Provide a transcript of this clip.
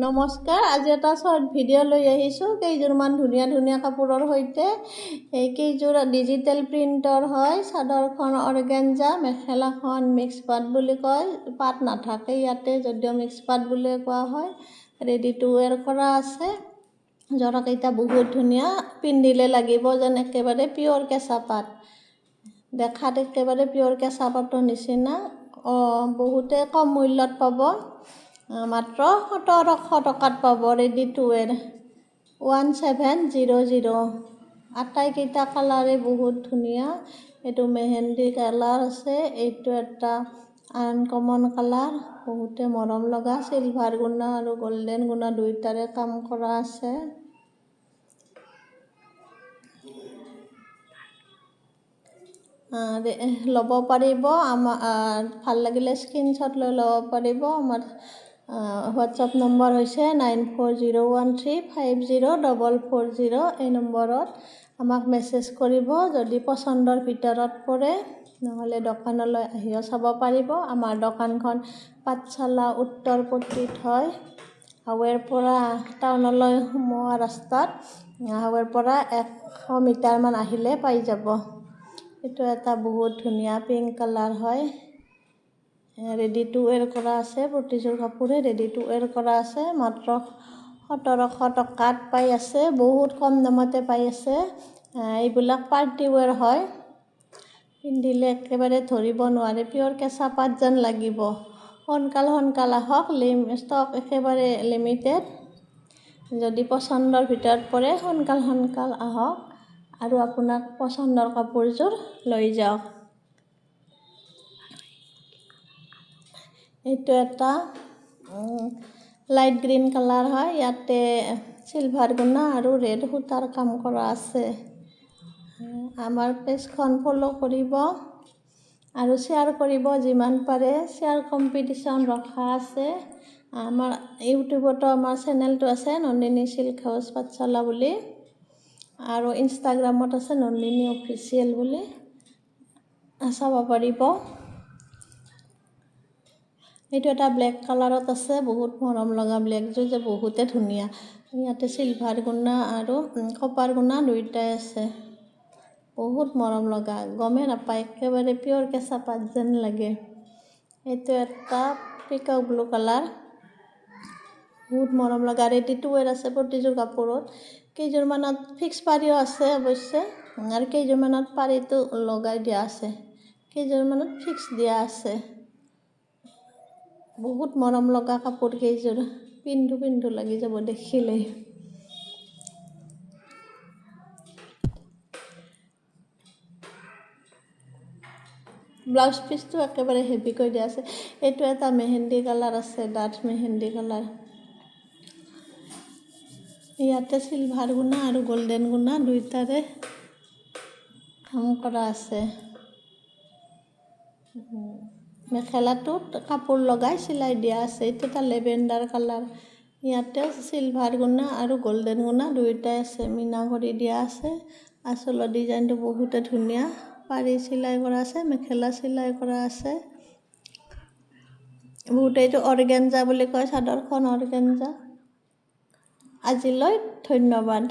নমস্কাৰ, আজি এটা শ্বৰ্ট ভিডিঅ' লৈ আহিছোঁ কেইযোৰমান ধুনীয়া ধুনীয়া কাপোৰৰ সৈতে। এই কেইযোৰ ডিজিটেল প্ৰিণ্টৰ হয়। চাদৰখন অৰ্গেঞ্জা, মেখেলাখন মিক্স পাট বুলি কয়। পাট নাথাকে ইয়াতে, যদিও মিক্স পাট বুলি কোৱা হয়। ৰেডি টু ৱেৰ কৰা আছে। জৰাকেইটা বহুত ধুনীয়া, পিন্ধিলে লাগিব যেন একেবাৰে পিয়'ৰ কেঁচা পাট। দেখাত একেবাৰে পিয়'ৰ কেঁচা পাটৰ নিচিনা। বহুতে কম মূল্যত পাব। মাত্ৰ 1700 টকাত পাব। Ready to ৱেৰ 1700। আটাইকেইটা কালাৰে বহুত ধুনীয়া। এইটো মেহেন্দি কালাৰ আছে, এইটো এটা আনকমন কালাৰ, বহুতে মৰম লগা। চিলভাৰ গুণা আৰু গল্ডেন গুণা দুয়োটাৰে কাম কৰা আছে। ল'ব পাৰিব। আমাৰ ভাল লাগিলে স্ক্ৰীনশ্বট লৈ ল'ব পাৰিব। আমাৰ হোৱাটছআপ নম্বৰ হৈছে 9401350440। এই নম্বৰত আমাক মেছেজ কৰিব যদি পচন্দৰ ভিতৰত পৰে, নহ'লে দোকানলৈ আহিও চাব পাৰিব। আমাৰ দোকানখন পাঠশালা উত্তৰপট্টিত হয়। হাৱেৰ পৰা টাউনলৈ সোমোৱা ৰাস্তাত, হাৱেৰ পৰা 100 মিটাৰমান আহিলে পাই যাব। এইটো এটা বহুত ধুনীয়া পিংক কালাৰ হয়। ৰেডি টু ৱেৰ কৰা আছে। প্ৰতিযোৰ কাপোৰে ৰেডি টু ৱেৰ কৰা আছে। মাত্ৰ 1700 টকাত পাই আছে। বহুত কম দামতে পাই আছে। এইবিলাক পাৰ্টি ৱেৰ হয়। পিন্ধিলে একেবাৰে ধৰিব নোৱাৰে, পিয়'ৰ কেঁচা পাট যেন লাগিব। সোনকাল আহক, ষ্টক একেবাৰে লিমিটেড। যদি পচন্দৰ ভিতৰত পৰে সোনকাল আহক আৰু আপোনাক পচন্দৰ কাপোৰযোৰ লৈ যাওক। এইটো এটা লাইট গ্ৰীণ কালাৰ হয়। ইয়াতে চিলভাৰ গুণা আৰু ৰেড সূতাৰ কাম কৰা আছে। আমাৰ পেজখন ফ'ল' কৰিব আৰু শ্বেয়াৰ কৰিব যিমান পাৰে। শ্বেয়াৰ কম্পিটিশ্যন ৰখা আছে। আমাৰ ইউটিউবতো আমাৰ চেনেলটো আছে, নন্দিনী চিল্ক হাউচ পাঠশালা বুলি, আৰু ইনষ্টাগ্ৰামত আছে নন্দিনী অফিচিয়েল বুলি, চাব পাৰিব। এইটো এটা ব্লেক কালাৰত আছে। বহুত মৰম লগা ব্লেকযোৰ যে বহুতে ধুনীয়া। ইয়াতে চিলভাৰ গুণা আৰু কপাৰ গুণা দুয়োটাই আছে। বহুত মৰম লগা, গমেই নাপায়, একেবাৰে পিয়'ৰ কেঁচা পাট যেন লাগে। এইটো এটা পিকক ব্লু কালাৰ, বহুত মৰম লগা। ৰেডি টু ৱেৰ আছে প্ৰতিযোৰ কাপোৰত। কেইযোৰমানত ফিক্স পাৰিও আছে অৱশ্যে, আৰু কেইযোৰমানত পাৰিটো লগাই দিয়া আছে, কেইযোৰমানত ফিক্স দিয়া আছে। বহুত মৰম লগা কাপোৰ কেইযোৰ, পিন্ধো লাগি যাব দেখিলেই। ব্লাউজ পিচটো একেবাৰে হেভিকৈ দিয়া আছে। এইটো এটা মেহেন্দি কালাৰ আছে, ডাঠ মেহেন্দি কালাৰ। ইয়াতে চিলভাৰ গুণা আৰু গল্ডেন গুণা দুয়োটাৰে কাম কৰা আছে। মেখেলাটোত কাপোৰ লগাই চিলাই দিয়া আছে। এইটো এটা লেভেণ্ডাৰ কালাৰ। ইয়াতে চিলভাৰ গুণা আৰু গল্ডেন গুণা দুয়োটাই আছে, মীনা কৰি দিয়া আছে। আঁচলৰ ডিজাইনটো বহুতে ধুনীয়া। পাৰি চিলাই কৰা আছে, মেখেলা চিলাই কৰা আছে। বহুতে এইটো অৰ্গেঞ্জা বুলি কয়, চাদৰখন অৰ্গেঞ্জা। আজিলৈ ধন্যবাদ।